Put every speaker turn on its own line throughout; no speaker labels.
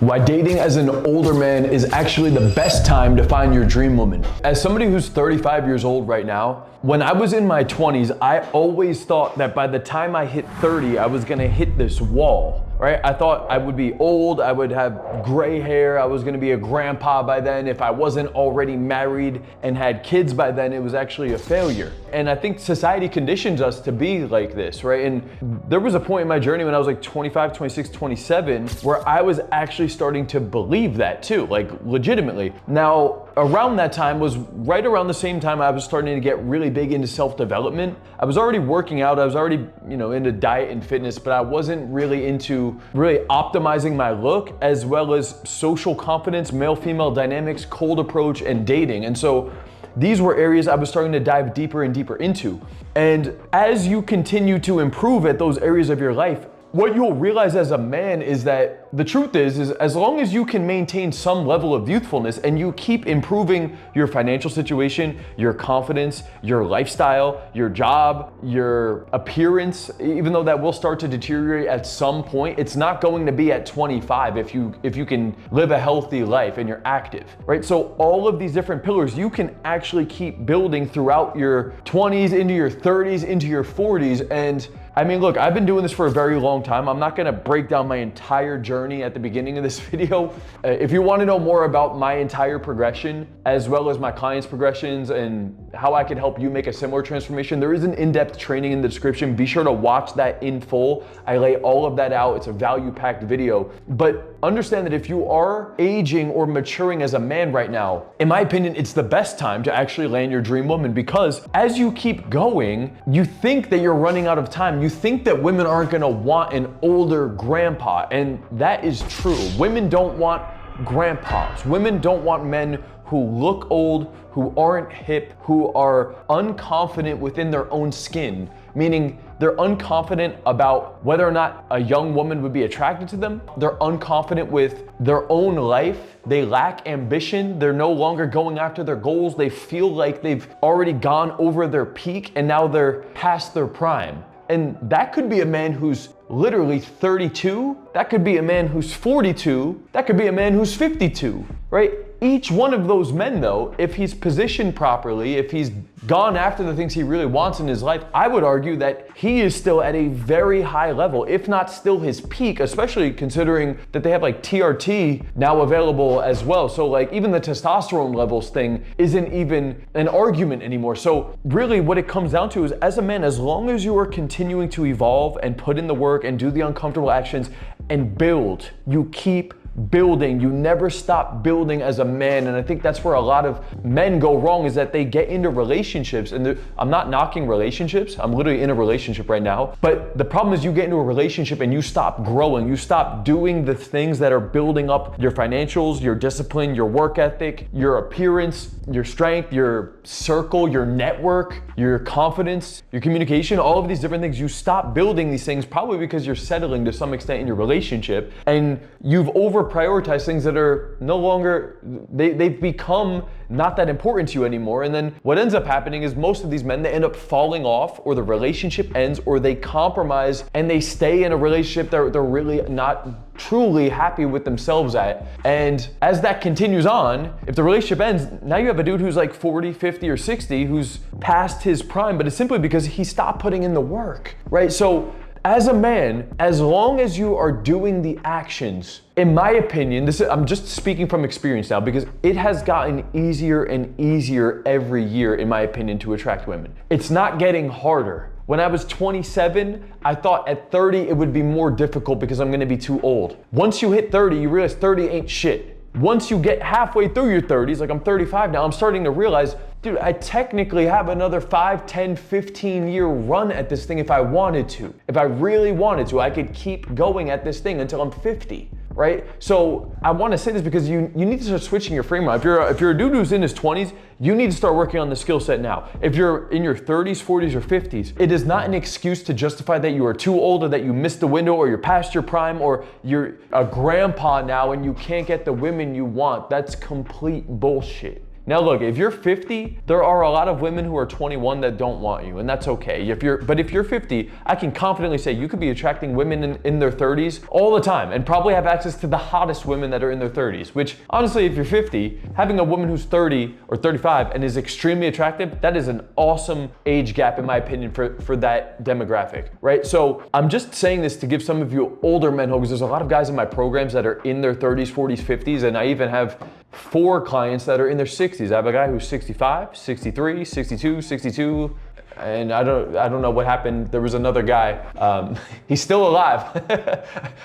Why dating as an older man is actually the best time to find your dream woman. As somebody who's 35 years old right now, when I was in my 20s, I always thought that by the time I hit 30, I was gonna hit this wall, right? I thought I would be old, I would have gray hair, I was gonna be a grandpa by then. If I wasn't already married and had kids by then, it was actually a failure. And I think society conditions us to be like this, right? And there was a point in my journey when I was like 25, 26, 27, where I was actually starting to believe that too, like legitimately. Now, around that time was right around the same time I was starting to get really big into self-development. I was already working out, I was already, into diet and fitness, but I wasn't really into really optimizing my look, as well as social confidence, male-female dynamics, cold approach, and dating. And so these were areas I was starting to dive deeper and deeper into. And as you continue to improve at those areas of your life, what you'll realize as a man is that the truth is as long as you can maintain some level of youthfulness and you keep improving your financial situation, your confidence, your lifestyle, your job, your appearance, even though that will start to deteriorate at some point, it's not going to be at 25 if you can live a healthy life and you're active, right? So all of these different pillars you can actually keep building throughout your 20s, into your 30s, into your 40s. And I mean, look, I've been doing this for a very long time. I'm not gonna break down my entire journey at the beginning of this video. If you wanna know more about my entire progression, as well as my clients' progressions and how I can help you make a similar transformation, there is an in-depth training in the description. Be sure to watch that in full. I lay all of that out. It's a value-packed video. But understand that if you are aging or maturing as a man right now, in my opinion, it's the best time to actually land your dream woman, because as you keep going, you think that you're running out of time. You think that women aren't gonna want an older grandpa, and that is true. Women don't want grandpas. Women don't want men who look old, who aren't hip, who are unconfident within their own skin, meaning they're unconfident about whether or not a young woman would be attracted to them. They're unconfident with their own life. They lack ambition. They're no longer going after their goals. They feel like they've already gone over their peak and now they're past their prime. And that could be a man who's literally 32. That could be a man who's 42. That could be a man who's 52, right? Each one of those men though, if he's positioned properly, if he's gone after the things he really wants in his life, I would argue that he is still at a very high level, if not still his peak, especially considering that they have like TRT now available as well. So like even the testosterone levels thing isn't even an argument anymore. So really what it comes down to is, as a man, as long as you are continuing to evolve and put in the work and do the uncomfortable actions and build, you keep building, you never stop building as a man. And I think that's where a lot of men go wrong, is that they get into relationships, and I'm not knocking relationships, I'm literally in a relationship right now, but the problem is you get into a relationship and you stop growing, you stop doing the things that are building up your financials, your discipline, your work ethic, your appearance, your strength, your circle, your network, your confidence, your communication, all of these different things. You stop building these things probably because you're settling to some extent in your relationship, and you've prioritize things that are no longer, they've become not that important to you anymore. And then what ends up happening is most of these men, they end up falling off, or the relationship ends, or they compromise and they stay in a relationship that they're really not truly happy with themselves at. And as that continues on, if the relationship ends, now you have a dude who's like 40, 50, or 60 who's past his prime, but it's simply because he stopped putting in the work, right? So as a man, as long as you are doing the actions, in my opinion, I'm just speaking from experience now, because it has gotten easier and easier every year, in my opinion, to attract women. It's not getting harder. When I was 27, I thought at 30 it would be more difficult because I'm gonna be too old. Once you hit 30, you realize 30 ain't shit. Once you get halfway through your 30s, like I'm 35 now, I'm starting to realize, dude, I technically have another 5, 10, 15 year run at this thing if I wanted to. If I really wanted to, I could keep going at this thing until I'm 50, right? So I wanna say this because you need to start switching your frame around. If you're a dude who's in his 20s, you need to start working on the skill set now. If you're in your 30s, 40s, or 50s, it is not an excuse to justify that you are too old, or that you missed the window, or you're past your prime, or you're a grandpa now and you can't get the women you want. That's complete bullshit. Now look, if you're 50, there are a lot of women who are 21 that don't want you, and that's okay. But if you're 50, I can confidently say you could be attracting women in their 30s all the time and probably have access to the hottest women that are in their 30s, which honestly, if you're 50, having a woman who's 30 or 35 and is extremely attractive, that is an awesome age gap in my opinion for that demographic, right? So I'm just saying this to give some of you older men hope, because there's a lot of guys in my programs that are in their 30s, 40s, 50s, and I even have 4 clients that are in their 60s. I have a guy who's 65, 63, 62, 62, and I don't know what happened. There was another guy. He's still alive.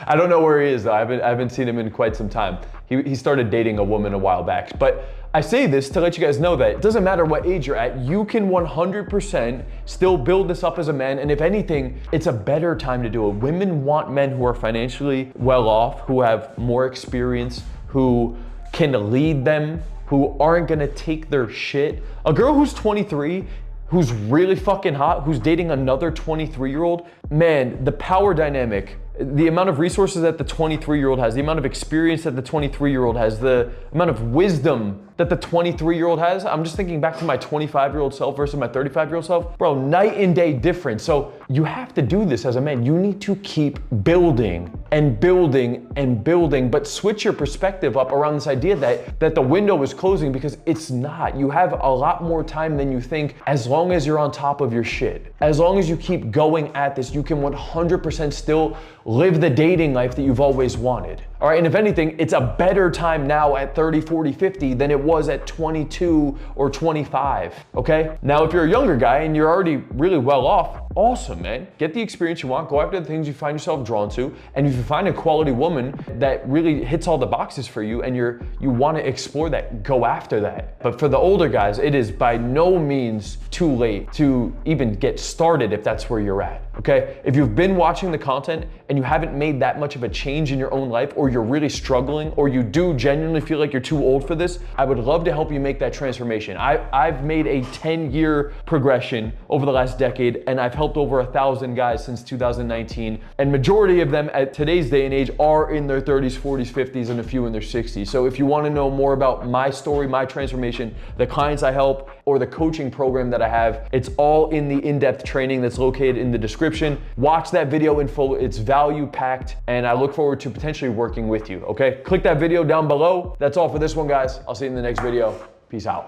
I don't know where he is though. I haven't seen him in quite some time. He started dating a woman a while back. But I say this to let you guys know that it doesn't matter what age you're at, you can 100% still build this up as a man. And if anything, it's a better time to do it. Women want men who are financially well off, who have more experience, who can lead them, who aren't gonna take their shit. A girl who's 23, who's really fucking hot, who's dating another 23-year-old, man, the power dynamic, the amount of resources that the 23-year-old has, the amount of experience that the 23-year-old has, the amount of wisdom that the 23-year-old has. I'm just thinking back to my 25-year-old self versus my 35-year-old self. Bro, night and day difference. So you have to do this as a man. You need to keep building and building and building, but switch your perspective up around this idea that the window is closing, because it's not. You have a lot more time than you think, as long as you're on top of your shit. As long as you keep going at this, you can 100% still live the dating life that you've always wanted. All right, and if anything, it's a better time now at 30, 40, 50 than it was at 22 or 25, okay? Now, if you're a younger guy and you're already really well off, awesome, man. Get the experience you want, go after the things you find yourself drawn to, and if you find a quality woman that really hits all the boxes for you and you want to explore that, go after that. But for the older guys, it is by no means too late to even get started if that's where you're at, okay? If you've been watching the content and you haven't made that much of a change in your own life, or you're really struggling, or you do genuinely feel like you're too old for this, I would love to help you make that transformation. I've made a 10-year progression over the last decade, and I've helped over 1,000 guys since 2019, and majority of them at today's day and age are in their 30s, 40s, 50s, and a few in their 60s. So if you want to know more about my story, my transformation, the clients I help, or the coaching program that I have, it's all in the in-depth training that's located in the description. Watch that video in full. It's value packed, and I look forward to potentially working with you, okay? Click that video down below. That's all for this one, guys. I'll see you in the next video. Peace out.